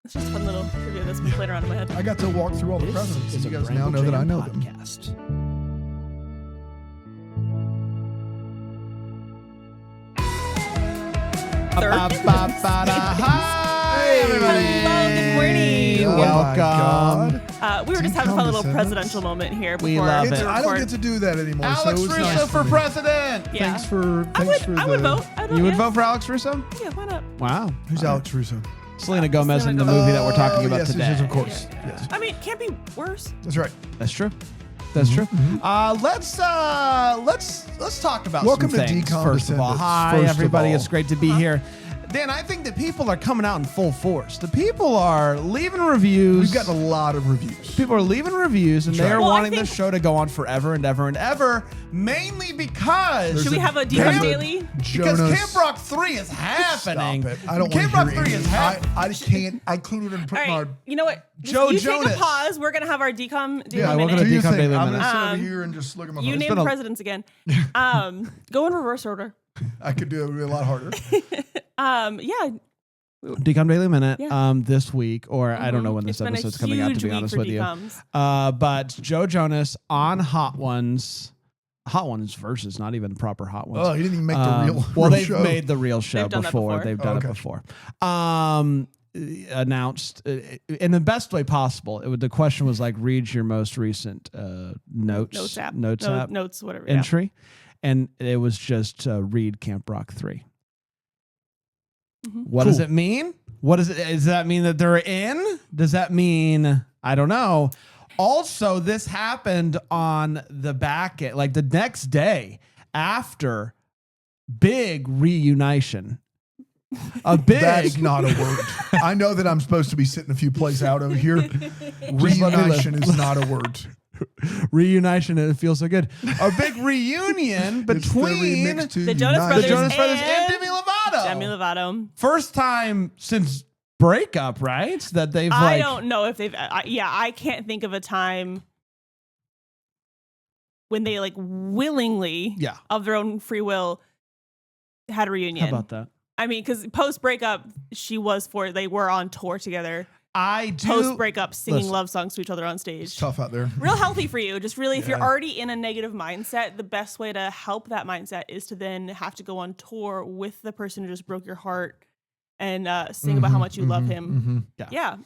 It's just a fun little trivia that's been playing around in my head. I got to walk through all the presidents, and you guys now know that I know them. Hi, everybody. Hello, good morning. Welcome. We were just having a fun little presidential moment here before. We love it. I don't get to do that anymore. Alex so it was Russo nice for me. president. Yeah. Thanks for I would vote. You would vote for Alex Russo? Yeah, why not? Wow. Who's Alex Russo? Selena Gomez Selena in the Gomez. movie that we're talking about yes, today. Yes, of course. Yeah. Yes. I mean, it can't be worse. That's right. That's true. That's true. Let's talk about Welcome some to things. Decom First of all, Descendants, hi first of everybody. all. It's great to be here. Dan, I think that people are coming out in full force. The people are leaving reviews. We've gotten a lot of reviews. People are leaving reviews, and they are Well, I wanting this think- show to go on forever and ever and ever, mainly because... Should we have a there's Decom a Daily? Because Jonas- Camp Rock 3 is happening. Stop it. I don't Camp want Rock to hear 3 any. is happening. I can't. I can't even put All right. my. You know what? Joe you Jonas. take a pause. We're going to have our Decom Daily Yeah, we're minute. gonna Do your Decom thing. Daily I'm Minute. gonna sit over here and just look at my You phone. named presidents again. Go in reverse order. I could do it. It would be a lot harder. Yeah. Decom Daily Minute Yeah. This week, or I don't know when this It's been a episode's coming out, to huge be week honest for with you. decoms. But Joe Jonas on Hot Ones versus, not even proper Hot Ones. Oh, he didn't even make the real. Well, real they've show. made the real show They've done that before. before. They've done Okay. it before. Announced in the best way possible. The question was like, read your most recent notes app Notes, whatever. Yeah. entry, and it was just read Camp Rock 3. What does it mean? What is it? Does that mean that they're in? Does that mean, I don't know. Also, this happened on the back end, like the next day after big reunition. That's not a word. I know that I'm supposed to be sitting a few plays out over here. Reunition is not a word. Reunition, and it feels so good. A big reunion It's the between remix to the Jonas Unite. Brothers, the Jonas Brothers and and Demi Lovato. Demi Lovato. First time since breakup, right? That they've I don't know if they've. I can't think of a time when they like willingly, of their own free will, had a reunion. How about that? I mean, because post breakup, they were on tour together. I do. Post breakup, singing Listen. love songs to each other on stage. It's tough out there. Real healthy for you. Just really, if you're Yeah. already in a negative mindset, the best way to help that mindset is to then have to go on tour with the person who just broke your heart and sing about how much you love him. Yeah.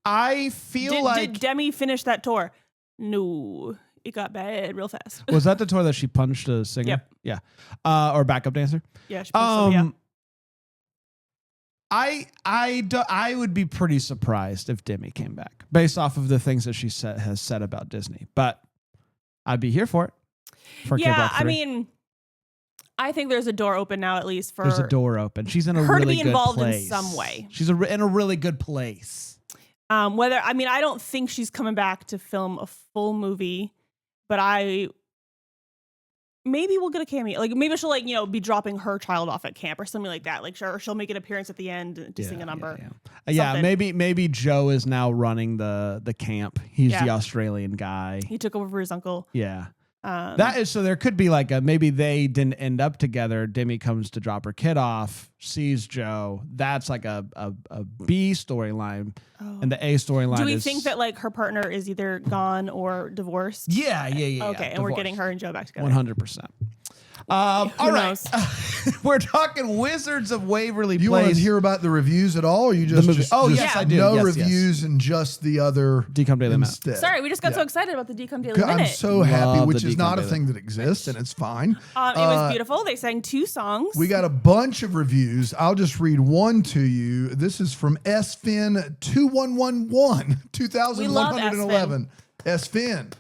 I feel like Did Demi finish that tour? No. It got bad real fast. was that the tour that she punched a singer? Yep. Yeah. Or backup dancer? Yeah, she punched them, I would be pretty surprised if Demi came back based off of the things that she has said about Disney, but I'd be here for it. For Camp Rock 3. I mean, I think there's a door open now, at least for there's a door open. She's in a her really to be good involved place. in some way. She's in a really good place. I don't think she's coming back to film a full movie, but maybe we'll get a cameo. Like maybe she'll be dropping her child off at camp or something like that. Like she'll make an appearance at the end to sing a number. Yeah, maybe Joe is now running the camp. He's the Australian guy. He took over for his uncle. Yeah. That is, so there could be like maybe they didn't end up together. Demi comes to drop her kid off, sees Joe. That's like a B storyline. And the A storyline is... Do we think that like her partner is either gone or divorced? Yeah. Okay, and we're getting her and Joe back together. 100%. All right. We're talking Wizards of Waverly Do you Place. want to hear about the reviews at all, or you just, yes, I do. No Yes, reviews and just the other Decom Daily Minute. instead. Sorry, we just got so excited about the Decom Daily Minute. I'm so happy, Love which the is not a Decom thing that exists, and it's fine. It was beautiful. They sang 2 songs. We got a bunch of reviews. I'll just read one to you. This is from SFin 2111 2111. SFin.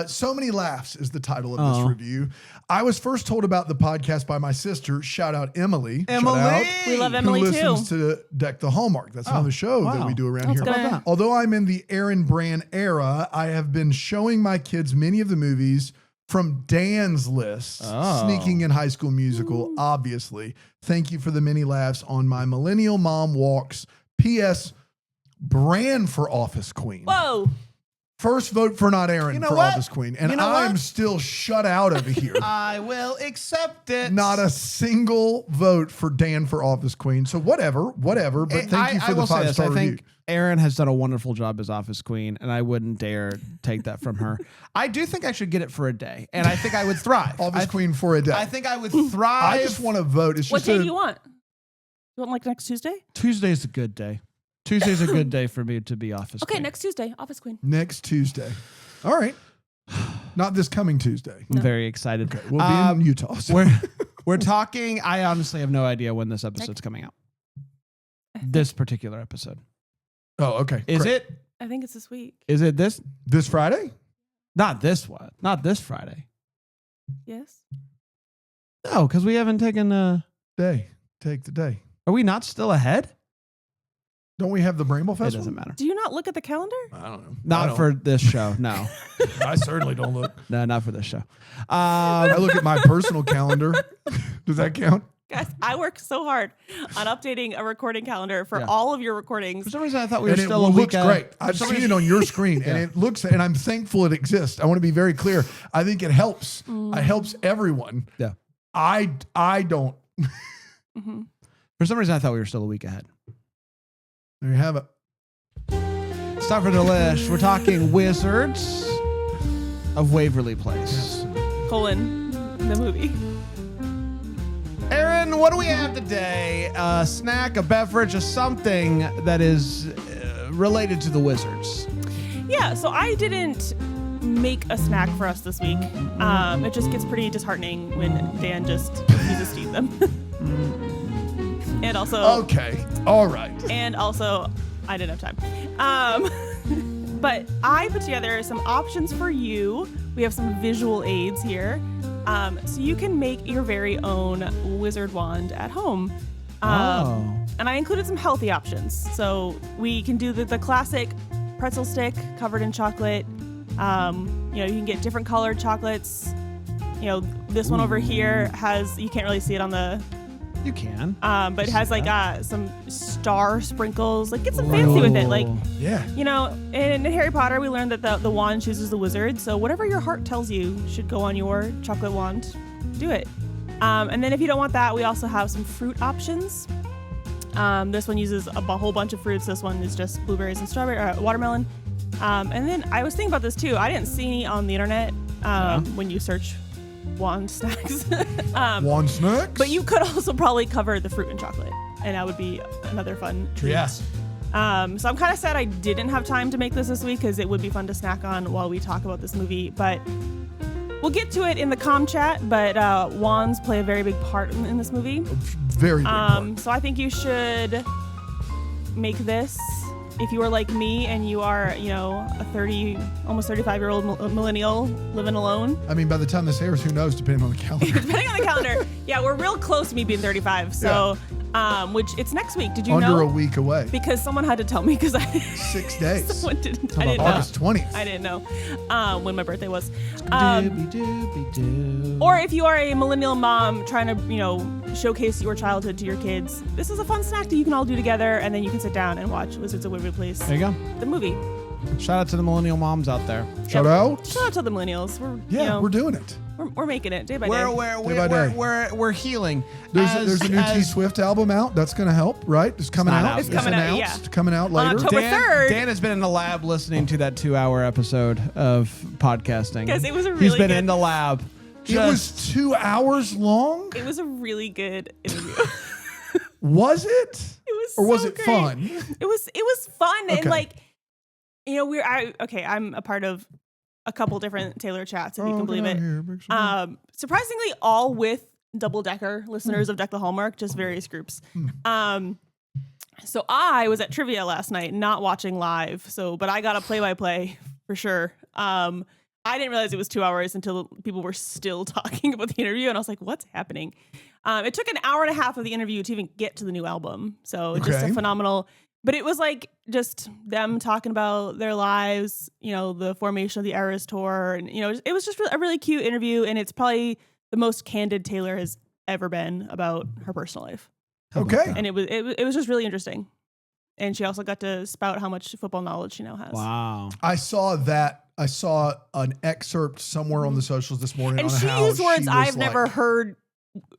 So Many Laughs is the title of this review. I was first told about the podcast by my sister. Shout out Emily. Emily. Shout out, We love Emily who too. listens to Deck the Hallmark. That's another show that we do around here. good. Although I'm in the Aaron Brand era, I have been showing my kids many of the movies from Dan's list, sneaking in High School Musical, obviously. Thank you for the many laughs on my millennial mom walks. P.S. Brand for office queen. Whoa. First vote for not Aaron You know for what? Office Queen. And You know I'm what? still shut out over here. I will accept it. Not a single vote for Dan for Office Queen. So whatever. But thank you for the will say 5-star I review. think Erin has done a wonderful job as Office Queen, and I wouldn't dare take that from her. I do think I should get it for a day, and I think I would thrive. Office Queen for a day. I think I would thrive. I just want to vote. It's What just day do you want? You want like next Tuesday? Tuesday's a good day. Tuesday's a good day for me to be Office Okay, Queen. next Tuesday, Office Queen. next Tuesday. All right. Not this coming Tuesday. I'm very excited. Okay, we'll be in Utah. So. We're talking. I honestly have no idea when this episode's coming out. This particular episode. Oh, okay. Is great. it? I think it's this week. Is it this? This Friday? Not this one. Not this Friday. Yes. No, because we haven't taken. Take the day. Are we not still ahead? Don't we have the Bramble It Festival? doesn't matter. Do you not look at the calendar? I don't know. Not for this show. No. I certainly don't look. No, not for this show. I look at my personal calendar. Does that count? Guys, I work so hard on updating a recording calendar for Yeah. all of your recordings. For some reason, I thought we were And still a it week looks ahead. great. I've seen it on your screen, and it looks. And I'm thankful it exists. I want to be very clear. I think it helps. It helps everyone. Yeah. I don't. Mhm. For some reason, I thought we were still a week ahead. There you have it. It's time for Delish. We're talking Wizards of Waverly Place. Colon, the movie. Aaron, what do we have today? A snack, a beverage, a something that is related to the Wizards. Yeah, so I didn't make a snack for us this week. It just gets pretty disheartening when Dan just refuses to eat them. And also, Okay. All right. and also, I didn't have time. But I put together some options for you. We have some visual aids here. So you can make your very own wizard wand at home. And I included some healthy options. So we can do the classic pretzel stick covered in chocolate. You can get different colored chocolates. This one over here you can't really see it on the, You can. but it has some star sprinkles. Like, get some fancy with it. Like, Yeah. in Harry Potter, we learned that the wand chooses the wizard. So whatever your heart tells you should go on your chocolate wand. Do it. And then if you don't want that, we also have some fruit options. This one uses a whole bunch of fruits. This one is just blueberries and strawberry, watermelon. And then I was thinking about this too. I didn't see any on the internet when you search wand snacks. Wand snacks? But you could also probably cover the fruit in chocolate, and that would be another fun treat. Yes. So I'm kind of sad I didn't have time to make this week because it would be fun to snack on while we talk about this movie. But we'll get to it in the comm chat. But wands play a very big part in this movie. Very big part. So I think you should make this. If you are like me and you are, a almost 35-year-old millennial living alone. I mean, by the time this airs, who knows, depending on the calendar. Depending on the calendar. Yeah, we're real close to me being 35. So, which it's next week. Did you know? Under a week away. Because someone had to tell me because 6 days. Someone didn't. How I about didn't August know. 20th. I didn't know when my birthday was. Doobie-doobie-doo. Or if you are a millennial mom trying to, showcase your childhood to your kids, this is a fun snack that you can all do together, and then you can sit down and watch Wizards of Waverly Place, There you go. the movie. Shout out to the millennial moms out there. Shout out. Shout out to the millennials. We're doing it. We're making it day by day. We're healing. There's a new T Swift album out. That's going to help, right? It's coming not out. out It's coming out, announced. yeah. It's coming out later. October 3rd. Dan has been in the lab listening to that 2-hour episode of podcasting. Guys, it was a He's really been good- in the lab. It was 2 hours long. It was a really good interview. Was it? It was Or was so it great. fun? It was fun Okay. and I'm a part of a couple different Taylor chats if you can believe it. Surprisingly, all with double-decker listeners of Deck the Hallmark, just various groups. So I was at trivia last night, not watching live. But I got a play-by-play for sure. I didn't realize it was 2 hours until people were still talking about the interview, and I was like, "What's happening?" It took an hour and a half of the interview to even get to the new album. So just a phenomenal. But it was like just them talking about their lives, the formation of the Eras tour, and it was just a really cute interview, and it's probably the most candid Taylor has ever been about her personal life. Okay. And it was just really interesting. And she also got to spout how much football knowledge she now has. Wow. I saw that. I saw an excerpt somewhere on the socials this morning. And on she how used words she I've was never heard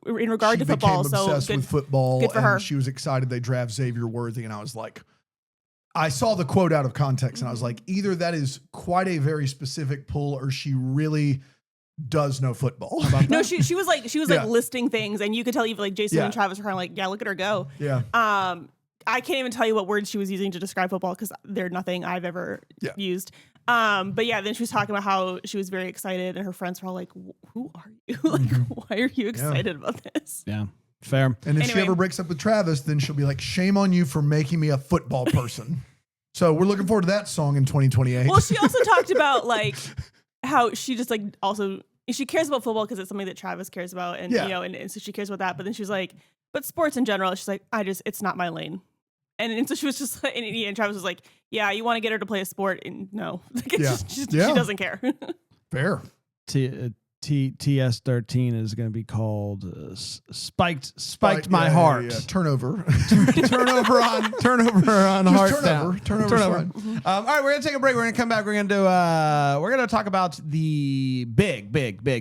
in regard to football. Became obsessed with football. Good for and her. She was excited they draft Xavier Worthy. And I was like, I saw the quote out of context and I was like, either that is quite a very specific pull or she really does know football. No, she was like listing things, and you could tell even like Jason and Travis were kind of like, yeah, look at her go. Yeah. I can't even tell you what words she was using to describe football because they're nothing I've ever used. But yeah, then she was talking about how she was very excited, and her friends were all like, "Who are you? Like, why are you excited about this?" Yeah, fair. And if she ever breaks up with Travis, then she'll be like, "Shame on you for making me a football person." So we're looking forward to that song in 2028. Well, she also talked about like how she just like also she cares about football because it's something that Travis cares about, and you know, and so she cares about that. But then she was like, "But sports in general," she's like, it's not my lane." And so she was just like, and Travis was like, "Yeah, you want to get her to play a sport?" And no, like she doesn't care. Fair. TS13 is going to be called spiked my heart. Yeah. Turnover. turnover on Just heart. Turnover. All right, we're gonna take a break. We're gonna come back. We're gonna talk about the big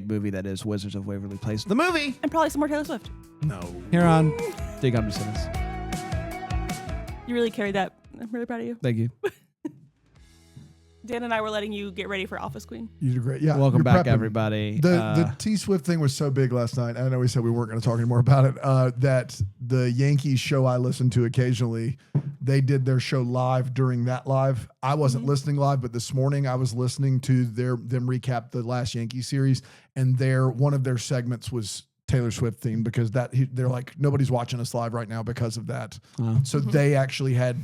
movie that is Wizards of Waverly Place. The movie, and probably some more Taylor Swift. No. Here on Dig Under Simmons. You really carried that. I'm really proud of you. Thank you. Dan and I were letting you get ready for Office Queen. You did great. Yeah. Welcome back, everybody. The T Swift thing was so big last night. I know we said we weren't going to talk anymore about it. That the Yankees show I listen to occasionally, they did their show live during that live. I wasn't listening live, but this morning I was listening to them recap the last Yankee series, and one of their segments was Taylor Swift themed because they're like, nobody's watching us live right now because of that. So they actually had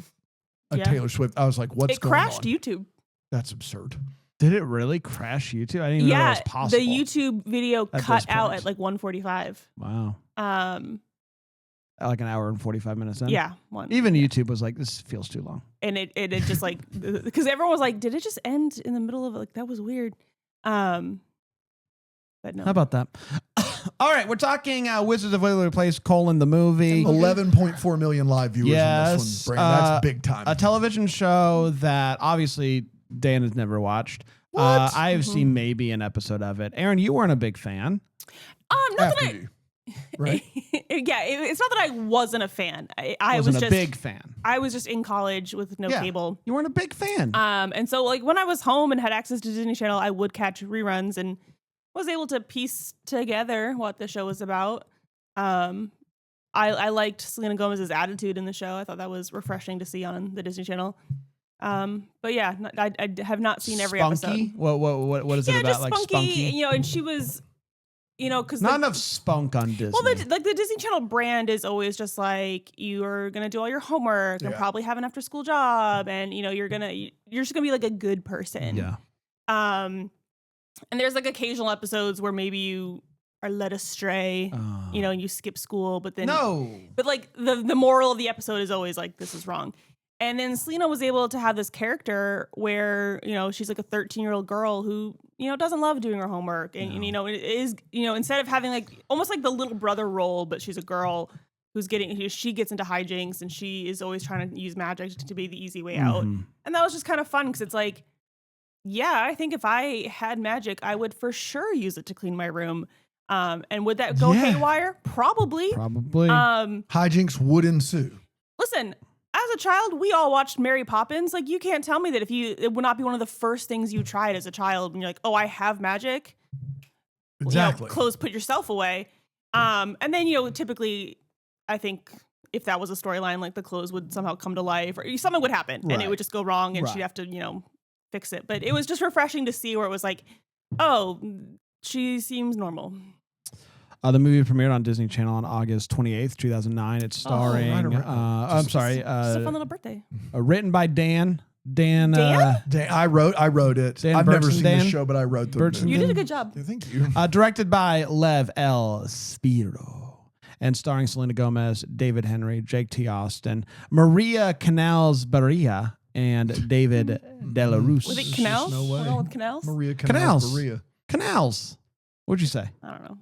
a Taylor Swift. I was like, what's going on? It crashed YouTube. That's absurd. Did it really crash YouTube? I didn't even know that was possible. The YouTube video cut out at like 1:45. Wow. Like an hour and 45 minutes in. Yeah. Even YouTube was like, this feels too long. And it just like, because everyone was like, did it just end in the middle of it? Like, that was weird. But no. How about that? All right, we're talking Wizards of Waverly Place, the movie. 11.4 million live viewers on this one, Brandon. That's big time. A television show that obviously Dan has never watched. What? I have seen maybe an episode of it. Aaron, you weren't a big fan. Right? It's not that I wasn't a fan. I was wasn't just a big fan. I was just in college with no cable. You weren't a big fan. And so like when I was home and had access to Disney Channel, I would catch reruns and was able to piece together what the show was about. I liked Selena Gomez's attitude in the show. I thought that was refreshing to see on the Disney Channel. But yeah, I have not seen every episode. What is it about? Just like spunky, spunky? and she was, because not enough spunk on Disney. Well, the Disney Channel brand is always just like, you are gonna do all your homework and probably have an after school job, and you're just gonna be like a good person. Yeah. And there's like occasional episodes where maybe you are led astray, and you skip school, but like the moral of the episode is always like, this is wrong. And then Selena was able to have this character where, she's like a 13-year-old girl who, doesn't love doing her homework. And, it is, instead of having like almost like the little brother role, but she's a girl she gets into hijinks and she is always trying to use magic to be the easy way out. And that was just kind of fun because it's like, yeah, I think if I had magic, I would for sure use it to clean my room. And would that go haywire? Probably. Hijinks would ensue. Listen, as a child, we all watched Mary Poppins. Like, you can't tell me that it would not be one of the first things you tried as a child. And you're like, oh, I have magic. Exactly. Clothes, put yourself away. And then, typically, I think if that was a storyline, like the clothes would somehow come to life or something would happen and it would just go wrong and she'd have to, fix it. But it was just refreshing to see where it was like, oh, she seems normal. The movie premiered on Disney Channel on August 28th, 2009. It's starring, I'm sorry. It's a fun little birthday. Written by Dan. Dan, I wrote it. Dan I've never seen Dan? the show, but I wrote the movie. You did a good job. Yeah, thank you. Directed by Lev L. Spiro. And starring Selena Gomez, David Henry, Jake T. Austin, Maria Canals-Barria, and David Delarue. Was it Canals? No way. With Canals? Maria Canals-Barria. Canals. What'd you say? I don't know.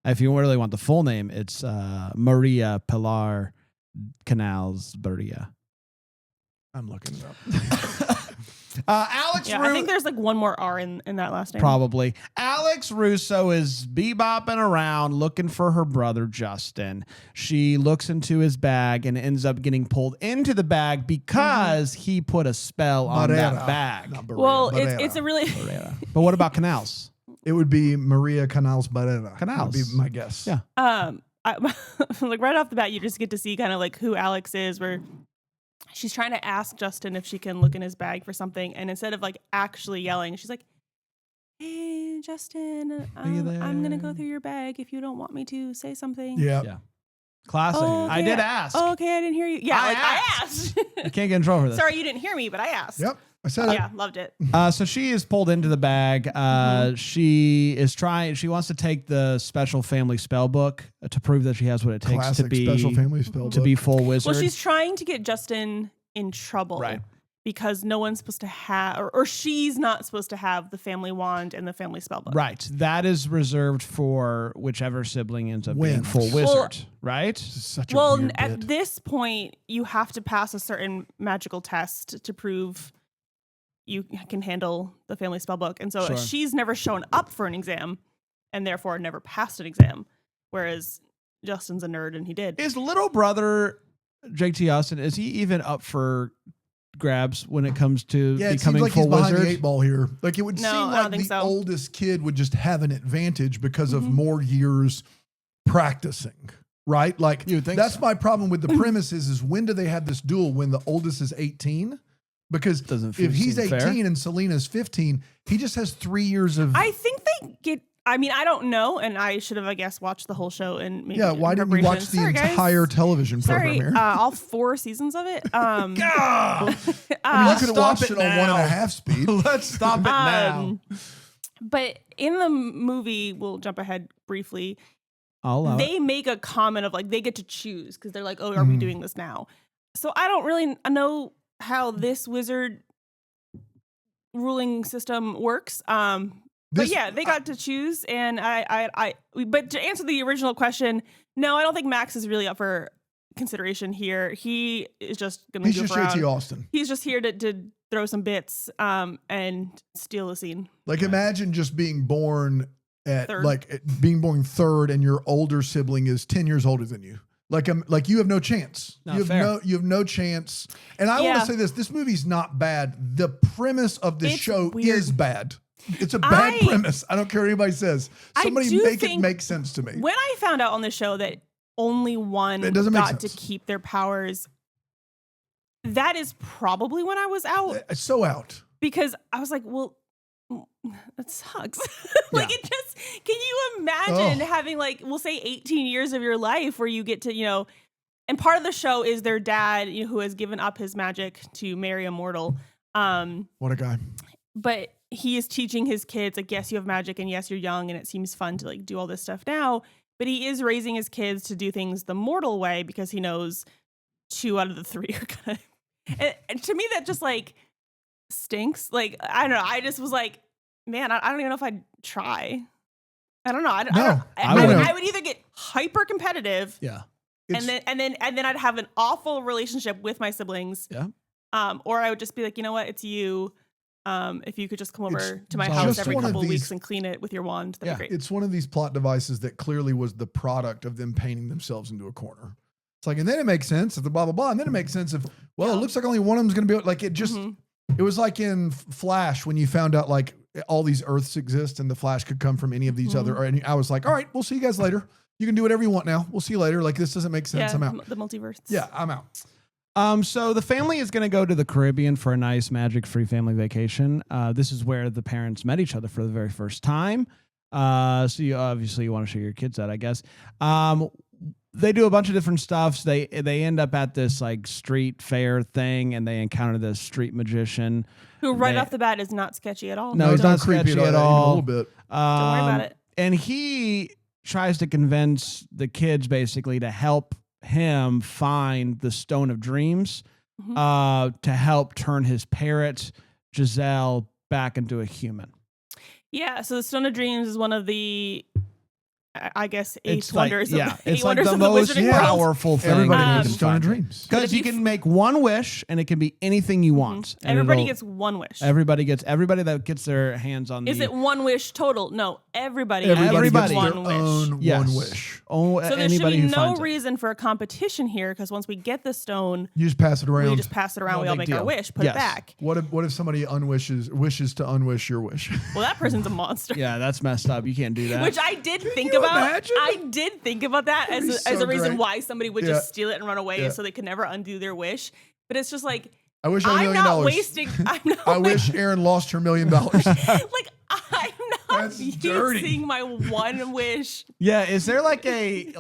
If you really want the full name, it's Maria Pilar Canals-Barria. I'm looking it up. Alex Yeah, I think there's like one more R in that last name. Probably. Alex Russo is bebopping around looking for her brother, Justin. She looks into his bag and ends up getting pulled into the bag because he put a spell on that bag. Well, it's a really... But what about Canals? It would be Maria Canals Barrera. Canals. Would be my guess. Yeah. Like right off the bat, you just get to see kind of like who Alex is, where she's trying to ask Justin if she can look in his bag for something, and instead of like actually yelling, she's like, "Hey, Justin, I'm gonna go through your bag. If you don't want me to, say something." Yeah. Classic. Oh, okay. I did ask. Oh, okay, I didn't hear you. Yeah, I asked. You can't get in trouble for this. Sorry, you didn't hear me, but I asked. Yep. I said it. Yeah, loved it. So she is pulled into the bag. She wants to take the special family spell book to prove that she has what it takes Classic to be special family spell to book. be full wizard. Well, she's trying to get Justin in trouble. Right. Because no one's supposed to have, or she's not supposed to have the family wand and the family spellbook. Right. That is reserved for whichever sibling ends up being Wins. full wizard. Right? This is such a weird at bit. this point, you have to pass a certain magical test to prove you can handle the family spellbook. And so Sure. she's never shown up for an exam and therefore never passed an exam. Whereas Justin's a nerd and he did. Is little brother JT Austin, is he even up for grabs when it comes to Yeah, it seems becoming like full he's behind wizard? the 8 ball here. Like it would No, seem I like don't think the so. oldest kid would just have an advantage because of more years practicing, right? Like You would think that's so. my problem with the premise is when do they have this duel when the oldest is 18? Because Doesn't if he's seem 18 fair. and Selena's 15, he just has 3 years of I think they get, I mean, I don't know. And I should have, I guess, watched the whole show and maybe. Yeah, why in didn't you watch the preparation. Sorry, guys. entire television program Sorry, here? all 4 seasons of it. I mean, you could have Stop watched it it on now. 1.5 speed. Let's stop it now. But in the movie, we'll jump ahead briefly. I'll allow it. They make a comment of like they get to choose because they're like, "Oh, are we doing this now?" So I don't really know how this wizard ruling system works. But This- yeah, they got to choose, and But to answer the original question, no, I don't think Max is really up for consideration here. He is just going to He's goof just around. JT Austin. He's just here to throw some bits and steal the scene. Like imagine just being born at Third. being born third and your older sibling is 10 years older than you. Like you have no chance. Not you have fair. you have no chance. And I want Yeah. to say this movie's not bad. The premise of this It's show weird. is bad. It's a bad premise. I don't care what anybody says. I Somebody do make it think make sense to me. When I found out on the show that only one It doesn't make got to sense. keep their powers, that is probably when I was out It's so out. because I was like, well, that sucks. Like it just, can you imagine having like, we'll say 18 years of your life where you get to, and part of the show is their dad, who has given up his magic to marry a mortal. What a guy. But he is teaching his kids, like, yes, you have magic and yes, you're young and it seems fun to like do all this stuff now. But he is raising his kids to do things the mortal way because he knows 2 out of the 3 are gonna. And to me, that just like stinks. Like, I don't know. I just was like, man, I don't even know if I'd try. I don't know. I would either get hyper competitive, Yeah. and then I'd have an awful relationship with my siblings. Yeah. Or I would just be like, you know what, it's you. If you could just come over to my it's house just every one of couple these- weeks and clean it with your wand, that'd be great. It's one of these plot devices that clearly was the product of them painting themselves into a corner. It's like, and then it makes sense if the blah, blah, blah. And then it makes sense if, well, it looks like only one of them's going to be like, it just, it was like in Flash when you found out like all these Earths exist and the Flash could come from any of these other, and I was like, all right, we'll see you guys later. You can do whatever you want now. We'll see you later. Like, this doesn't make sense. Yeah, I'm out. the multiverse. Yeah, I'm out. So the family is going to go to the Caribbean for a nice magic-free family vacation. This is where the parents met each other for the very first time. So you obviously want to show your kids that, I guess. They do a bunch of different stuff. They end up at this like street fair thing, and they encounter this street magician Who right off the bat is not sketchy at all. No, he's not creepy sketchy at even all. a little bit. Don't worry about it. And he tries to convince the kids basically to help him find the Stone of Dreams to help turn his parrot, Giselle, back into a human. Yeah, so the Stone of Dreams is one of the I guess It's eight wonders. like, yeah, eight it's like wonders the of the most wizarding world. powerful thing. Everybody needs a stone of dreams. Because you can make one wish and it can be anything you want. And Everybody gets one wish. Everybody that gets their hands on. Is it one wish total? No, everybody Everybody gets gets one their wish. own one wish. Oh, So there should be no reason for a competition here because once we get the stone, You just pass it around. we just pass it around. No we all big make our deal. wish, put Yes. it back. What if somebody wishes to unwish your wish? Well, that person's a monster. Yeah, that's messed up. You can't do that. Which I did think you about. imagine? I did think about that That'd be as so a reason great. why somebody would Yeah. just steal it and run away Yeah. so they could never undo their wish. But it's just like, I wish I had $1 I'm million. not wasting. I'm not. I wish Aaron lost her $1 million. Like I'm not That's dirty. using my one wish. Yeah, is there like a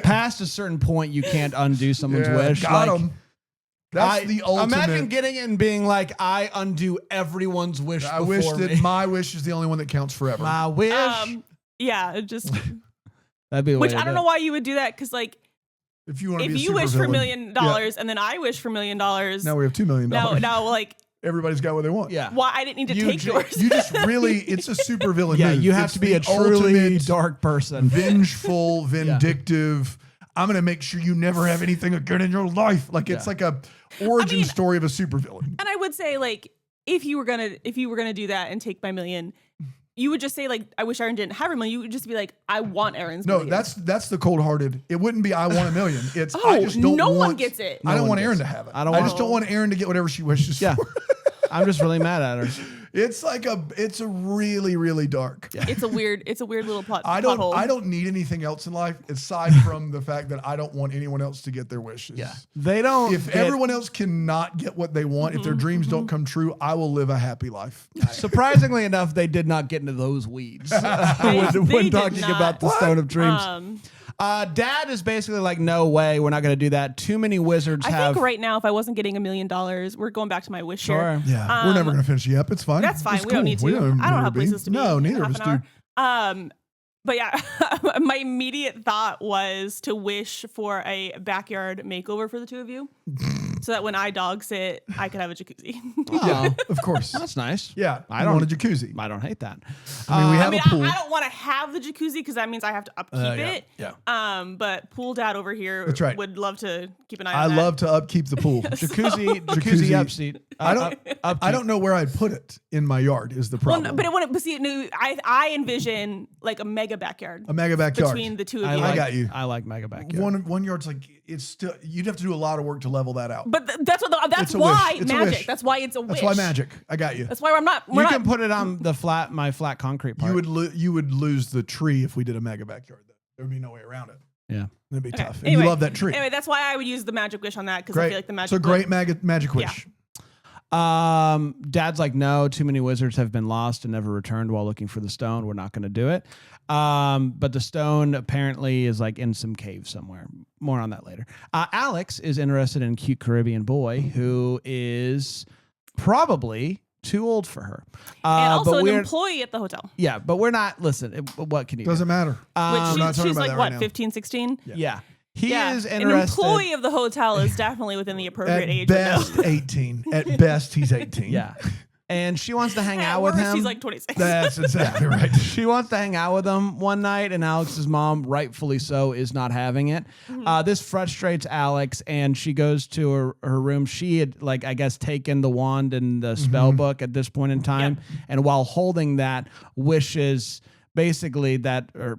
past a certain point you can't undo someone's wish? Got Like, him. That's the ultimate. Imagine getting it and being like, I undo everyone's wish. I wish that me. my wish is the only one that counts forever. My wish. Yeah, it just That'd be the way which to I do don't it. know why you would do that because like if you want to if be a you wish for $1 supervillain. million and then I wish for $1 million, Now we have $2 million. now like Everybody's got what they want. Yeah. why I didn't need to take yours. You just really, it's a supervillain Yeah, move. you have It's to be a the truly ultimate dark person. vengeful, vindictive. I'm going to make sure you never have anything good in your life. Like it's like a origin story of a supervillain. And I would say like if you were gonna do that and take my $1 million, you would just say like I wish Aaron didn't have $1 million. You would just be like I want Aaron's $1 No, million. that's the cold-hearted. It wouldn't be I want $1 million. It's Oh, I just don't no want. one gets it. I don't one want Aaron gets to have it. I don't I want- just don't want Aaron to get whatever she wishes Yeah. for. I'm just really mad at her. It's a really, really dark. It's a weird little plot. I hole. don't need anything else in life aside from the fact that I don't want anyone else to get their wishes. Yeah. They don't. If everyone else cannot get what they want, if their dreams don't come true, I will live a happy life. Surprisingly enough, they did not get into those weeds when did talking not. about the Stone of Dreams. Dad is basically like, no way, we're not going to do that. Too many wizards I have. think right now, if I wasn't getting $1 million, we're going back to my wish here. Sure. Yeah, we're never going to finish the ep. It's fine. That's fine. It's We don't cool. need to. We I don't need have be. places to be. No, in neither of half us an do. hour. But yeah, my immediate thought was to wish for a backyard makeover for the two of you, so that when I dog sit, I could have a jacuzzi. Oh, Of course. that's nice. Yeah, I I don't- want a jacuzzi. I don't hate that. I mean, we have a pool. I don't want to have the jacuzzi because that means I have to upkeep it. yeah. But pool dad over here That's right. would love to keep an eye I on that. love to upkeep the pool. Jacuzzi Jacuzzi. upseat. I don't know where I'd put it in my yard is the problem. Well, but it wouldn't. But see, no, I envision like a mega backyard. A mega backyard. Between the two of I you. I got you. I like mega backyard. One yard's like it's still you'd have to do a lot of work to level that out. But that's It's a why wish. It's a magic. wish. That's why it's a wish. That's why magic. I got you. That's why we're not. You can put it on my flat concrete part. You would lose the tree if we did a mega backyard. Though. There would be no way around it. Yeah. It'd be tough. And Anyway, you love that tree. Anyway, that's why I would use the magic wish on that because Great. I feel like the magic. So great magic wish. Dad's like, no, too many wizards have been lost and never returned while looking for the stone. We're not going to do it. But the stone apparently is like in some cave somewhere. More on that later. Alex is interested in a cute Caribbean boy who is probably too old for her. And also but an we're, employee at the hotel. yeah, but we're not, listen, what can you Doesn't do? matter. Which we're not talking she's about like, that what, right now. 15, 16? Yeah. He Yeah. is An interested. employee of the hotel is definitely within the appropriate At age best, window. 18. At best, he's 18. Yeah. And she wants to hang At out with worst, him. He's like 26. That's exactly right. She wants to hang out with him one night, and Alex's mom, rightfully so, is not having it. This frustrates Alex, and she goes to her room. She had, like, I guess, taken the wand and the spell book at this point in time, and while holding that, wishes basically that, or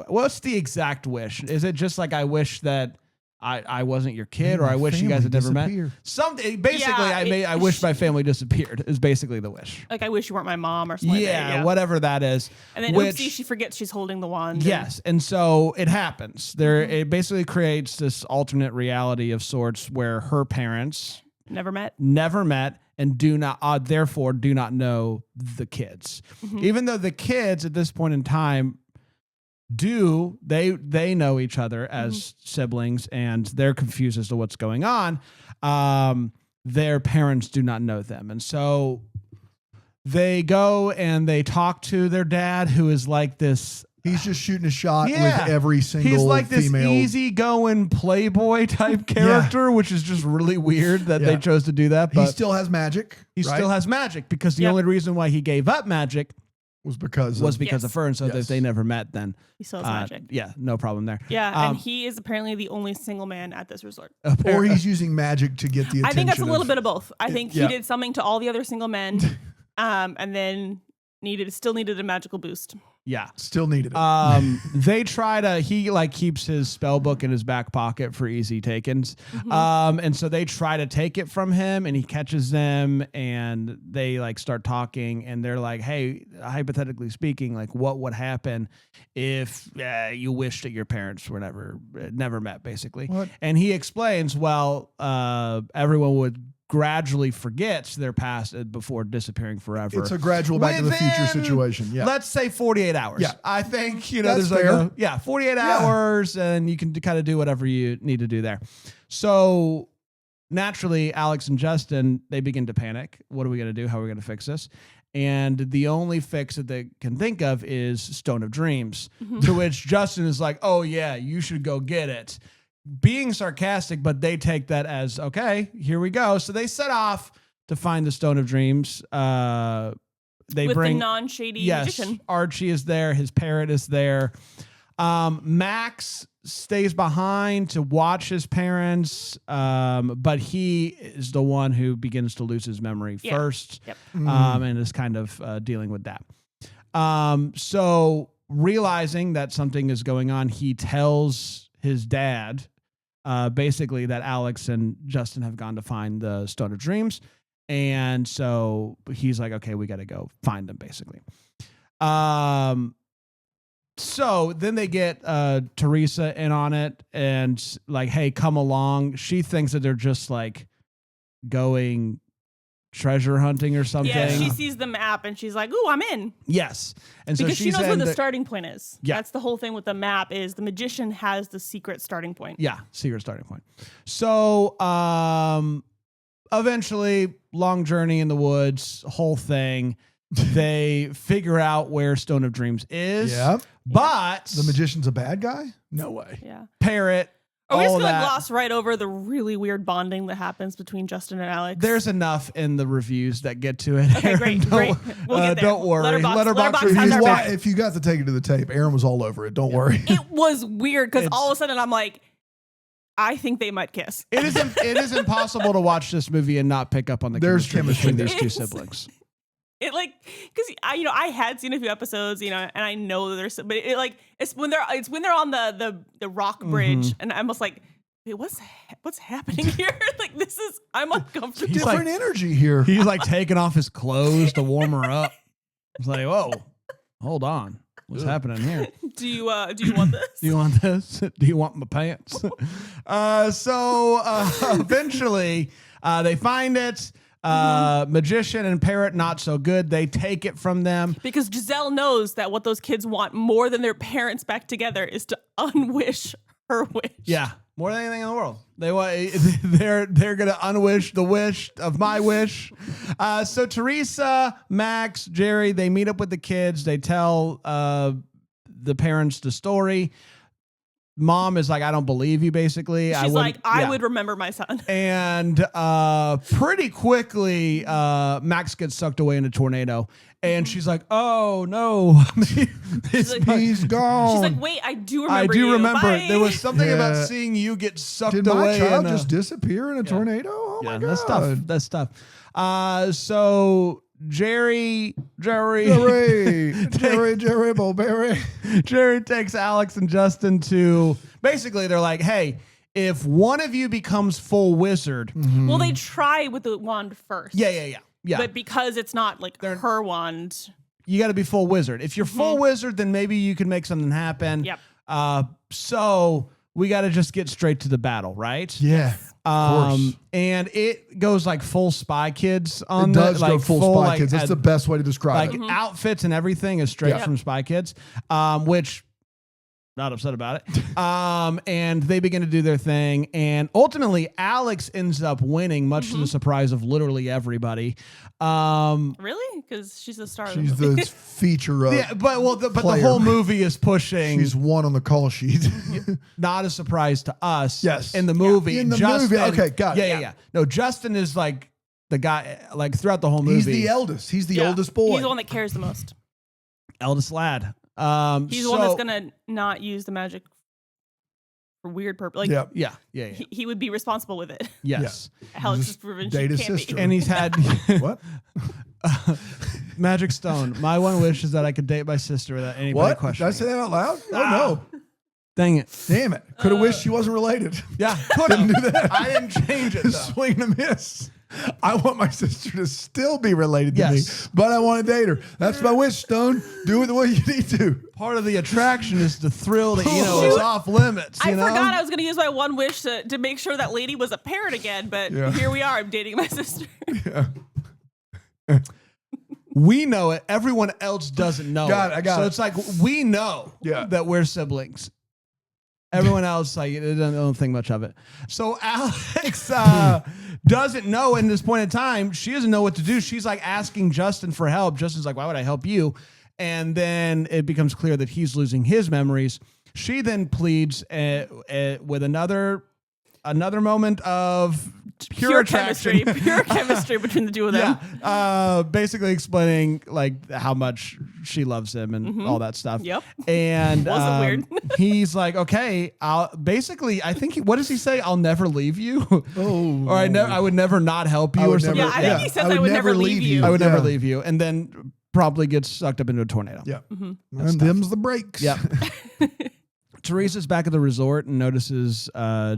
what's the exact wish? Is it just like, I wish that I wasn't your kid, or I wish you guys had never met? Something basically, Yeah, I wish my family disappeared is basically the wish. Like, I wish you weren't my mom or something like that. Yeah, whatever that is. And then, which, oopsie, she forgets she's holding the wand. yes, and so it happens. It basically creates this alternate reality of sorts where her parents Never met. and do not, therefore, do not know the kids. Even though the kids at this point in time they know each other as siblings, and they're confused as to what's going on. Their parents do not know them, and so they go and they talk to their dad, who is like this. He's just shooting a shot Yeah. with every single He's like this female. easygoing playboy type character, which is just really weird that they chose to do that. But He still has magic. he right? still has magic, because the Yep. only reason why he gave up magic was because of her. And so if they never met, then he still has magic. Yeah, no problem there. Yeah, and he is apparently the only single man at this resort. Or he's using magic to get the attention. I think that's a little bit of both. I think he did something to all the other single men, and then still needed a magical boost. Yeah. Still needed it. They try to, he like keeps his spell book in his back pocket for easy takings. And so they try to take it from him and he catches them and they like start talking and they're like, hey, hypothetically speaking, like what would happen if you wished that your parents were never met basically. What? And he explains, well, everyone would gradually forgets their past before disappearing forever. It's a gradual Back to the Future situation. Yeah. Let's say 48 hours. Yeah. I think, That's there's fair. 48 hours and you can kind of do whatever you need to do there. So naturally, Alex and Justin, they begin to panic. What are we going to do? How are we going to fix this? And the only fix that they can think of is Stone of Dreams, to which Justin is like, oh yeah, you should go get it. Being sarcastic, but they take that as, okay, here we go. So they set off to find the Stone of Dreams. They with bring the non-shady magician. Archie is there. His parrot is there. Max stays behind to watch his parents, but he is the one who begins to lose his memory first, and is kind of dealing with that. So realizing that something is going on, he tells his dad basically that Alex and Justin have gone to find the Stone of Dreams. And so he's like, okay, we got to go find them basically. So then they get Teresa in on it and like, hey, come along. She thinks that they're just like going treasure hunting or something. Yeah, she sees the map and she's like, ooh, I'm in. Yes. And so because she knows where the starting point is. Yeah. That's the whole thing with the map is the magician has the secret starting point. Yeah, secret starting point. So eventually, long journey in the woods, whole thing. They figure out where Stone of Dreams is. Yeah. But the magician's a bad guy? No way. Yeah. Parrot. Are we just going to gloss right over the really weird bonding that happens between Justin and Alex? There's enough in the reviews that get to it. Okay, great. We'll get there. Don't worry. Letterboxd has our back. If you got to take it to the tape, Aaron was all over it. Don't worry. It was weird because all of a sudden I'm like, I think they might kiss. It is impossible to watch this movie and not pick up on the chemistry between these two siblings. It like because I had seen a few episodes, and I know that there's, but it's when they're on the rock bridge, and I'm almost like, wait, what's happening here? Like I'm uncomfortable. Different energy here. He's like taking off his clothes to warm her up. It's like, whoa, hold on, what's happening here? Do you want this? Do you want this? Do you want my pants? So eventually they find it. Magician and parrot not so good. They take it from them because Giselle knows that what those kids want more than their parents back together is to unwish her wish. Yeah, more than anything in the world. They're gonna unwish the wish of my wish. So Teresa, Max, Jerry, they meet up with the kids. They tell the parents the story. Mom is like, I don't believe you, basically. She's like, I would remember my son. And pretty quickly, Max gets sucked away in a tornado. And she's like, oh, no. He's gone. She's like, wait, I do remember Bye. There was something about seeing you get sucked away. Did my child just disappear in a tornado? Oh, my God. That's tough. So... Jerry Bowberry. Jerry takes Alex and Justin to basically they're like, hey, if one of you becomes full wizard. Well, they try with the wand first. Yeah. But because it's not like her wand. You got to be full wizard. If you're full wizard, then maybe you can make something happen. Yep. So we got to just get straight to the battle, right? Yeah. And it goes like full Spy Kids on it does like go full Spy Kids. That's the best way to describe it. Outfits and everything is straight from Spy Kids, which not upset about it. And they begin to do their thing. And ultimately, Alex ends up winning, much to the surprise of literally everybody. Really? Because she's the star she's of the movie. The feature of but the whole movie is pushing. She's one on the call sheet. Not a surprise to us. Yes. In the movie. Yeah. In the movie. Okay, got it. Yeah. No, Justin is like the guy, like throughout the whole movie. He's the eldest. He's the oldest boy. He's the one that cares the most. Eldest lad. He's the one that's gonna not use the magic for weird purpose. Like, yeah. He would be responsible with it. Yes. Alex has proven she date his can't sister. be. And he's had What? magic stone. My one wish is that I could date my sister without anybody What? Did questioning. I say that out loud? Oh, no. Dang it. Damn it. Could have wished she wasn't related. Yeah, could have. Didn't do that. I didn't change it, though. Swing and a miss. I want my sister to still be related to me, Yes. but I want to date her. That's my wish, Stone. Do it the way you need to. Part of the attraction is the thrill that, it's off limits, I you know? forgot I was going to use my one wish to make sure that lady was a parent again, but here we are. I'm dating my sister. We know it. Everyone else doesn't know Got it, it. I got so it. it's like we know that we're siblings. Everyone else don't think much of it. So Alex doesn't know in this point in time. She doesn't know what to do. She's like asking Justin for help. Justin's like, why would I help you? And then it becomes clear that he's losing his memories. She then pleads with another moment of pure chemistry between the two of them. Yeah, basically explaining like how much she loves him and all that stuff. Yep. And Wasn't weird. He's like, okay, I think what does he say? I'll never leave you. Oh. Or I would never not help you or something. Yeah, I think he says I would never leave you. I would never leave you. And then probably gets sucked up into a tornado. Yeah. And them's the breaks. Yeah. Teresa's back at the resort and notices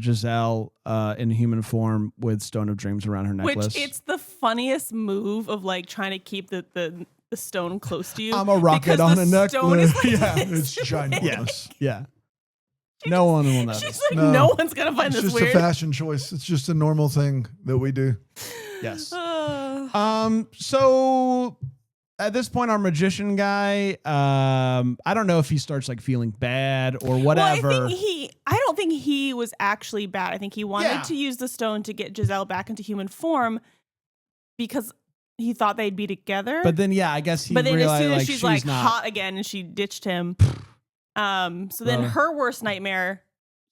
Giselle in human form with Stone of Dreams around her necklace. Which it's the funniest move of like trying to keep the stone close to you. I'm a rocket on a necklace. Yeah, it's ginormous. Yeah. No one will notice. She's like, no one's gonna find It's this just weird. a fashion choice. It's just a normal thing that we do. Yes. So at this point, our magician guy, I don't know if he starts like feeling bad or whatever. Well, I don't think he was actually bad. I think he wanted to use the stone to get Giselle back into human form because he thought they'd be together. But then, I guess he realized as soon as like, she's like not hot again and she ditched him. So then her worst nightmare,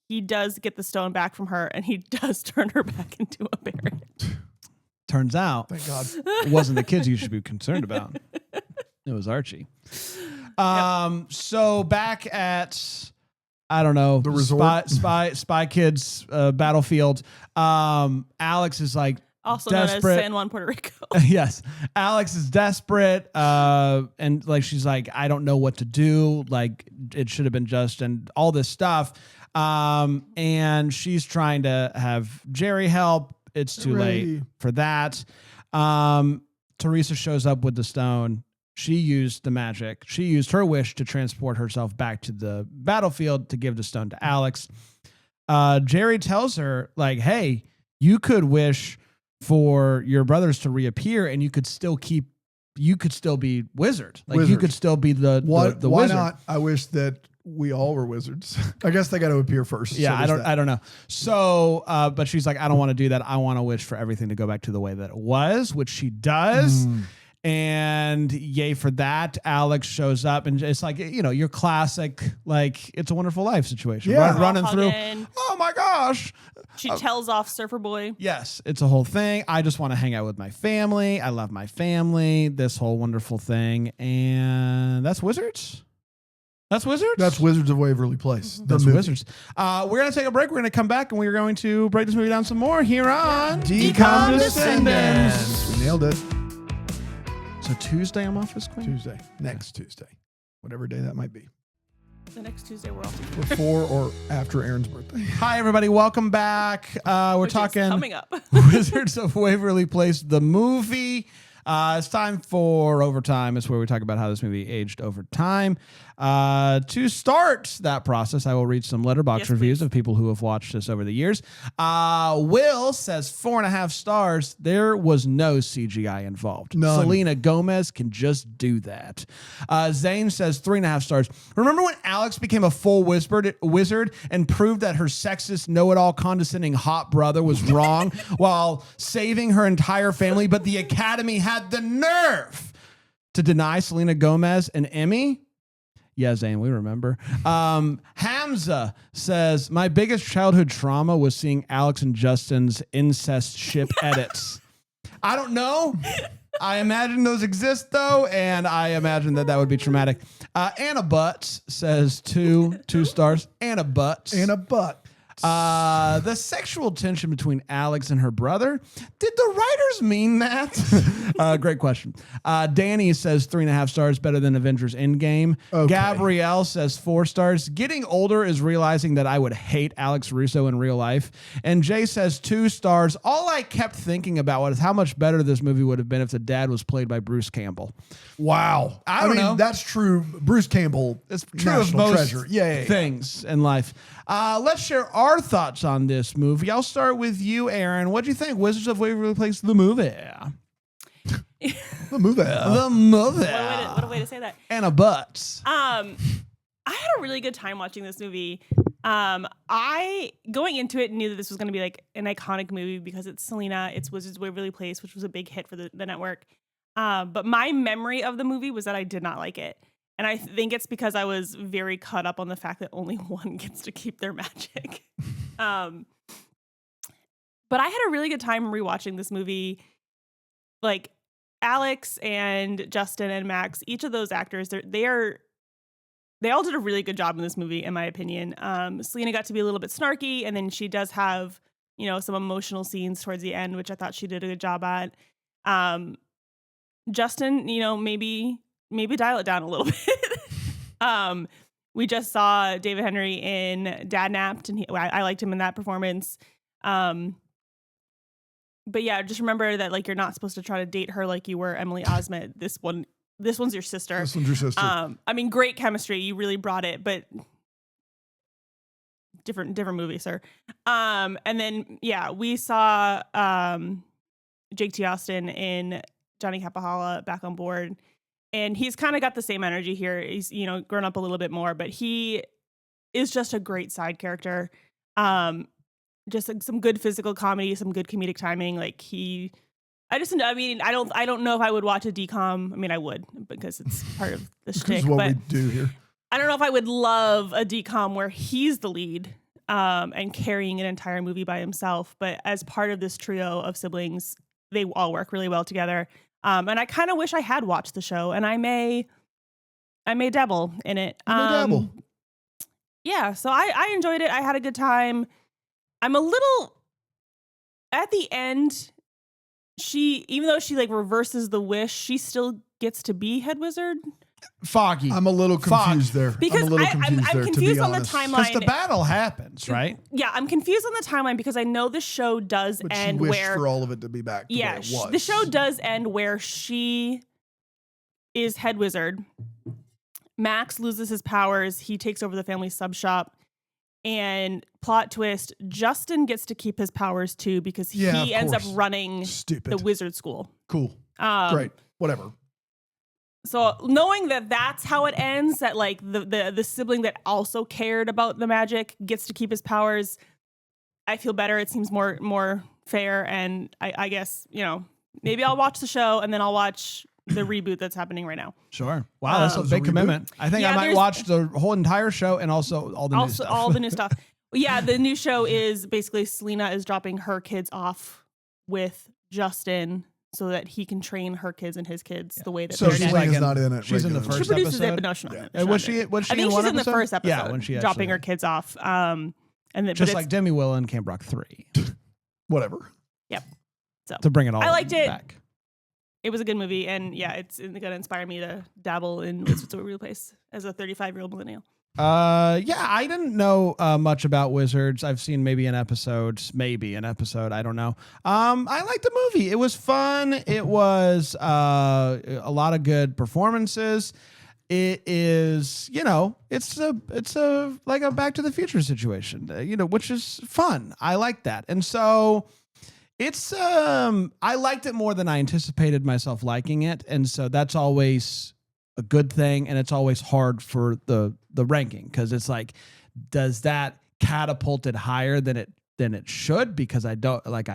he does get the stone back from her and he does turn her back into a parrot. Turns out, Thank God. it wasn't the kids you should be concerned about. It was Archie. So back at, I don't know, the resort, Spy Kids battlefield. Alex is like also desperate. known as San Juan, Puerto Rico. Yes, Alex is desperate, and like she's like, I don't know what to do. Like it should have been just and all this stuff. And she's trying to have Jerry help. It's too late for that. Teresa shows up with the stone. She used the magic. She used her wish to transport herself back to the battlefield to give the stone to Alex. Jerry tells her, like, hey, you could wish for your brothers to reappear and you could still be wizard. Like you could still be the wizard. Why not? I wish that we all were wizards. I guess they got to appear first. Yeah, so I don't know. So, but she's like, I don't want to do that. I want to wish for everything to go back to the way that it was, which she does. And yay for that. Alex shows up and it's like, your classic, like It's a Wonderful Life situation. Yeah. Running through. Oh my gosh. She tells off Surfer Boy. Yes, it's a whole thing. I just want to hang out with my family. I love my family. This whole wonderful thing. And that's Wizards. That's Wizards? That's Wizards of Waverly Place. That's Wizards. We're going to take a break. We're going to come back and we're going to break this movie down some more here on Decondescendence. We nailed it. So Tuesday I'm off as Queen? Tuesday. Next Tuesday. Whatever day that might be. The next Tuesday we're off. Before or after Aaron's birthday. Hi, everybody. Welcome back. We're Which talking is coming up. Wizards of Waverly Place, the movie. It's time for Overtime. It's where we talk about how this movie aged over time. To start that process, I will read some letterbox reviews of people who have watched this over the years. Will says 4.5 stars. There was no CGI involved. None. Selena Gomez can just do that. Zane says 3.5 stars. Remember when Alex became a full wizard and proved that her sexist, know-it-all, condescending hot brother was wrong while saving her entire family, but the Academy had the nerve to deny Selena Gomez an Emmy? Yeah, Zane, we remember. Hamza says, my biggest childhood trauma was seeing Alex and Justin's incest ship edits. I don't know. I imagine those exist though, and I imagine that would be traumatic. Anna Butts says two stars. Anna Butts. Anna Butt. The sexual tension between Alex and her brother. Did the writers mean that? Great question. Danny says 3.5 stars, better than Avengers Endgame. Okay. Gabrielle says 4 stars. Getting older is realizing that I would hate Alex Russo in real life. And Jay says 2 stars. All I kept thinking about was how much better this movie would have been if the dad was played by Bruce Campbell. Wow. I don't know. That's true. Bruce Campbell, It's true of most treasure. Yeah. things in life. Let's share our thoughts on this movie. I'll start with you, Aaron. What do you think? Wizards of Waverly Place, the movie. The movie. The movie. What a way to say that. Anna Butts. I had a really good time watching this movie. I going into it knew that this was going to be like an iconic movie because it's Selena, it's Wizards of Waverly Place, which was a big hit for the network. But my memory of the movie was that I did not like it. And I think it's because I was very caught up on the fact that only one gets to keep their magic. But I had a really good time rewatching this movie. Like Alex and Justin and Max, each of those actors, they all did a really good job in this movie, in my opinion. Selena got to be a little bit snarky, and then she does have, some emotional scenes towards the end, which I thought she did a good job at. Justin, maybe dial it down a little bit. We just saw David Henry in Dad Napped, and I liked him in that performance. But yeah, just remember that like you're not supposed to try to date her like you were Emily Osment. This one's your sister. This one's your sister. Great chemistry. You really brought it, but different movie, sir. And then we saw Jake T. Austin in Johnny Capahala back on board. And he's kind of got the same energy here. He's, grown up a little bit more, but he is just a great side character. Just like some good physical comedy, some good comedic timing. I don't know if I would watch a DCOM. I mean, I would because it's part of the shtick. What but we do here. I don't know if I would love a DCOM where he's the lead and carrying an entire movie by himself. But as part of this trio of siblings, they all work really well together. And I kind of wish I had watched the show, and I may dabble in it. Yeah, so I enjoyed it. I had a good time. I'm a little at the end. Even though she like reverses the wish, she still gets to be head wizard. Foggy. I'm a little confused there. Because I'm confused on the timeline. Because the battle happens, right? Yeah, I'm confused on the timeline because I know the show does end she wished where for all of it to be back. Yeah, it was. The show does end where she is head wizard. Max loses his powers. He takes over the family sub shop. And plot twist, Justin gets to keep his powers too because he ends up running the wizard school. Cool. Great. Whatever. So knowing that that's how it ends, that like the sibling that also cared about the magic gets to keep his powers, I feel better. It seems more fair. And I guess, maybe I'll watch the show and then I'll watch the reboot that's happening right now. Sure. Wow, that's a big commitment. I think I might watch the whole entire show and also all the new stuff. All the new stuff. Yeah, the new show is basically Selena is dropping her kids off with Justin so that he can train her kids and his kids the way that so they're Selena's not in it. She's in the first She produces episode? it, but no, she's not in it. Was she I think she's in the first episode. Yeah, when she dropping her kids off. And then just like Demi Will in Camp Rock 3. Whatever. Yep. So to bring it all I liked it. back. It was a good movie, and it's going to inspire me to dabble in Wizards of Waverly Place as a 35-year-old millennial. I didn't know much about Wizards. I've seen maybe an episode. I don't know. I liked the movie. It was fun. It was a lot of good performances. It is, it's a like a Back to the Future situation, which is fun. I like that, and so. It's I liked it more than I anticipated myself liking it, and so that's always a good thing, and it's always hard for the ranking because it's like, does that catapult it higher than it should? Because I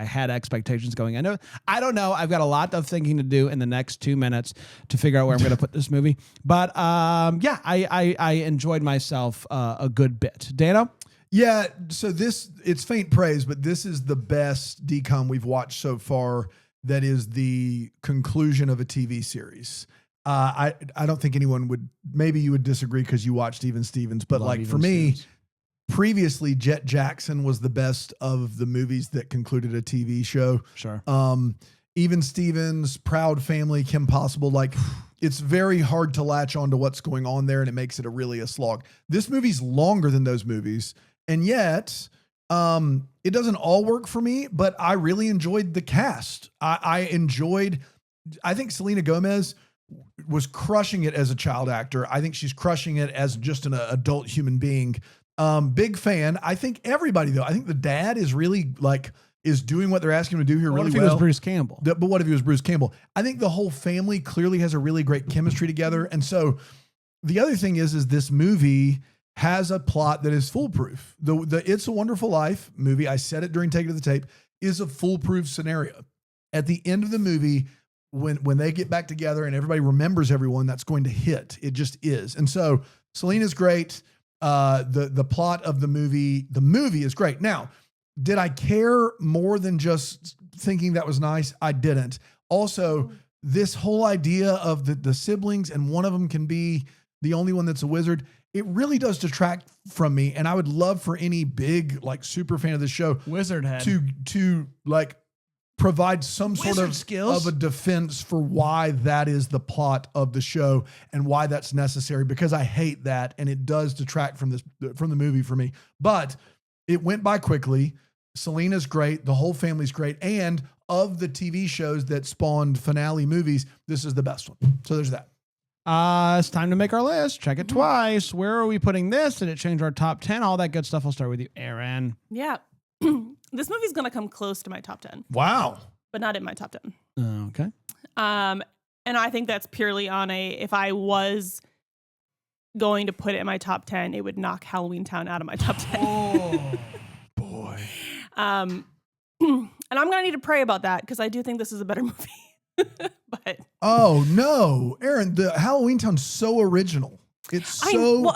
had expectations going into it. I don't know. I've got a lot of thinking to do in the next 2 minutes to figure out where I'm going to put this movie. But I enjoyed myself a good bit. Dano? Yeah, so it's faint praise, but this is the best DCOM we've watched so far. that is the conclusion of a TV series. I don't think anyone would, maybe you would disagree because you watched Even Stevens, but Love like Even for me, Stevens. previously Jet Jackson was the best of the movies that concluded a TV show. Sure. Even Stevens, Proud Family, Kim Possible, like it's very hard to latch on to what's going on there, and it makes it really a slog. This movie's longer than those movies, and yet it doesn't all work for me, but I really enjoyed the cast. I think Selena Gomez was crushing it as a child actor. I think she's crushing it as just an adult human being. Big fan. I think everybody though, I think the dad is really is doing what they're asking him to do here really well. What if he was Bruce Campbell? But what if he was Bruce Campbell? I think the whole family clearly has a really great chemistry together. And so the other thing is this movie has a plot that is foolproof. The It's a Wonderful Life movie, I said it during Take It to the Tape, is a foolproof scenario. At the end of the movie, when they get back together and everybody remembers everyone, that's going to hit. It just is. And so Selena's great. The plot of the movie is great. Now, did I care more than just thinking that was nice? I didn't. Also, this whole idea of the siblings and one of them can be the only one that's a wizard, it really does detract from me. And I would love for any big, super fan of the show Wizard head. to provide some sort Wizard of skills? of a defense for why that is the plot of the show and why that's necessary, because I hate that. And it does detract from the movie for me, but it went by quickly. Selena's great. The whole family's great. And of the TV shows that spawned finale movies, this is the best one. So there's that. It's time to make our list. Check it twice. Where are we putting this? Did it change our top 10? All that good stuff. I'll start with you, Aaron. Yeah. This movie's going to come close to my top 10, Wow. but not in my top 10. Okay. And I think that's purely on if I was going to put it in my top 10, it would knock Halloween Town out of my top 10. Oh, boy. And I'm going to need to pray about that because I do think this is a better movie. But Oh, no. Aaron, the Halloween Town's so original. It's so...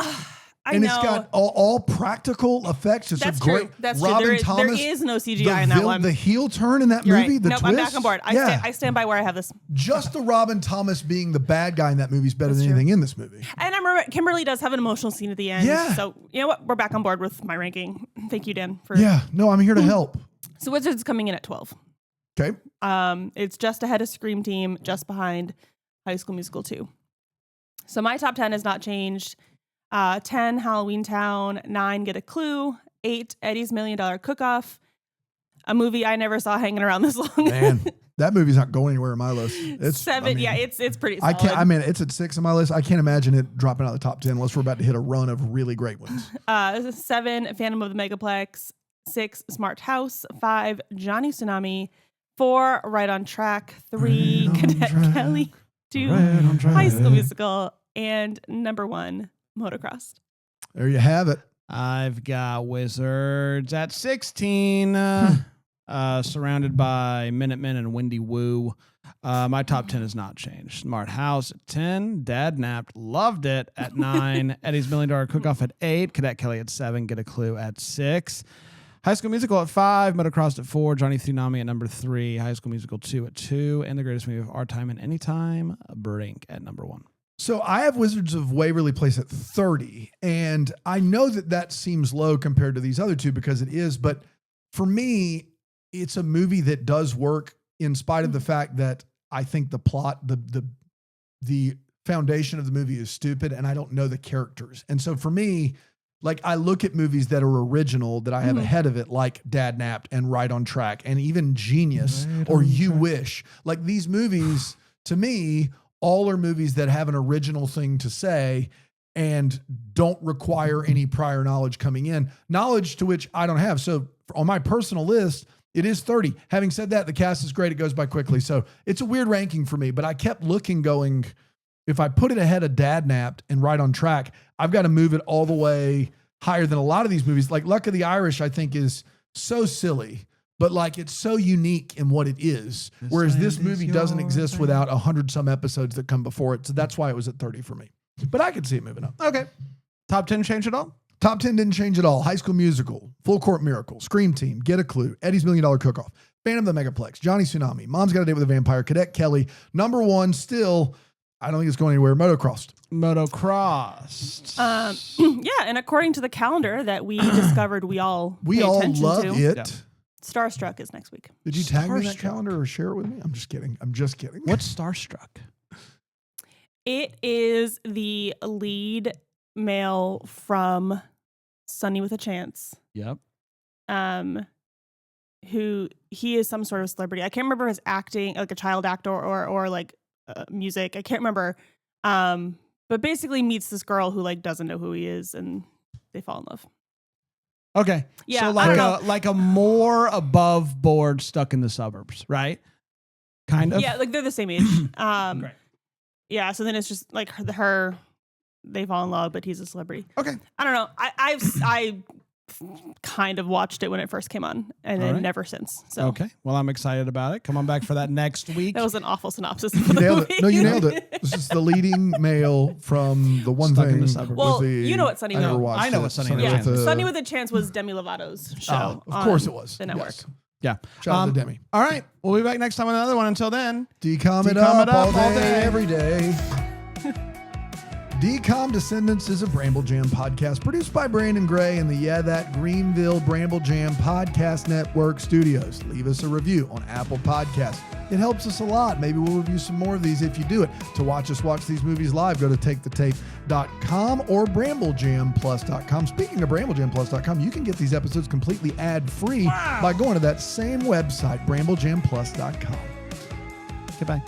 I and know. it's got all practical effects. It's That's a great true. That's Robin true. There Thomas. is no CGI in that one. The heel turn in that You're movie, right. the Nope, twist. I'm back on board. I stand by where I have this. Just the Robin Thomas being the bad guy in that movie is better That's than true. anything in this movie. And I remember Kimberly does have an emotional scene at the end. Yeah. So, you know what? We're back on board with my ranking. Thank you, Dan. Yeah, no, I'm here to help. So Wizards coming in at 12. Okay. It's just ahead of Scream Team, just behind High School Musical 2. So my top 10 has not changed. 10, Halloween Town. 9, Get a Clue. 8, Eddie's $1 Million Cook-Off. A movie I never saw hanging around this long. Man, that movie's not going anywhere in my list. It's 7, it's pretty solid. It's at 6 on my list. I can't imagine it dropping out of the top 10 unless we're about to hit a run of really great ones. 7, Phantom of the Megaplex. 6, Smart House. 5, Johnny Tsunami. 4, Right on Track. 3, Cadet Kelly. 2, High School Musical. And number 1, Motocross. There you have it. I've got Wizards at 16, surrounded by Minutemen and Windy Woo. My top 10 has not changed. Smart House at 10, Dad Napped, loved it at 9, Eddie's $1 Million Cook-Off at 8, Cadet Kelly at 7, Get a Clue at 6, High School Musical at 5, Motocross at 4, Johnny Tsunami at number 3, High School Musical 2 at 2, and the greatest movie of our time and any time, Brink at number 1. So I have Wizards of Waverly Place at 30, and I know that seems low compared to these other two because it is, but for me, it's a movie that does work in spite of the fact that I think the plot, the foundation of the movie is stupid and I don't know the characters. And so for me, I look at movies that are original that I have ahead of it, like Dad Napped and Right on Track and even Genius or You Wish. These movies, to me, all are movies that have an original thing to say and don't require any prior knowledge coming in, knowledge to which I don't have. So on my personal list, it is 30. Having said that, the cast is great. It goes by quickly. So it's a weird ranking for me, but I kept looking going, if I put it ahead of Dad Napped and Right on Track, I've got to move it all the way higher than a lot of these movies. Like Luck of the Irish, I think is so silly, but it's so unique in what it is. Whereas this movie doesn't exist without 100 some episodes that come before it. So that's why it was at 30 for me, but I could see it moving up. Okay. Top 10 change at all? Top 10 didn't change at all. High School Musical, Full Court Miracle, Scream Team, Get a Clue, Eddie's $1 Million Cook-Off, Phantom of the Megaplex, Johnny Tsunami, Mom's Got a Date with a Vampire, Cadet Kelly. Number one, still, I don't think it's going anywhere, Motocrossed. Yeah, and according to the calendar that we discovered, we all love to, it. Yeah. Starstruck is next week. Did you tag me in that Starstruck. calendar or share it with me? I'm just kidding. What's Starstruck? It is the lead male from Sunny with a Chance. Yep. Who he is some sort of celebrity. I can't remember his acting, like a child actor or like music. I can't remember. But basically meets this girl who like doesn't know who he is, and they fall in love. Okay. Yeah, So I don't like a more above board Stuck in the Suburbs, right? Kind of. Yeah, like they're the same age. Great. Yeah. So then it's just like her. They fall in love, but he's a celebrity. Okay. I don't know. I kind of watched it when it first came on, and then never since. So Okay. Well, I'm excited about it. Come on back for that next week. that was an awful synopsis. You nailed it. No, you nailed it. This is the leading male from the one Stuck in thing. the Suburbs. Well, with you know what Sunny I never with- watched I know it. what Sunny Sunny with Yeah, a Chance. Sunny with a Chance was Demi Lovato's show. Of course on it was. the network. Yes. Yeah. Shout out to Demi. All right. We'll be back next time with another one. Until then. Decom it up all day, every day. Decom Descendants is a Bramble Jam podcast produced by Brandon Gray and the that Greenville Bramble Jam Podcast Network Studios. Leave us a review on Apple Podcasts. It helps us a lot. Maybe we'll review some more of these if you do it. To watch us watch these movies live, go to takethetape.com or bramblejamplus.com. Speaking of bramblejamplus.com, you can get these episodes completely ad-free by going to that same website, bramblejamplus.com. Goodbye.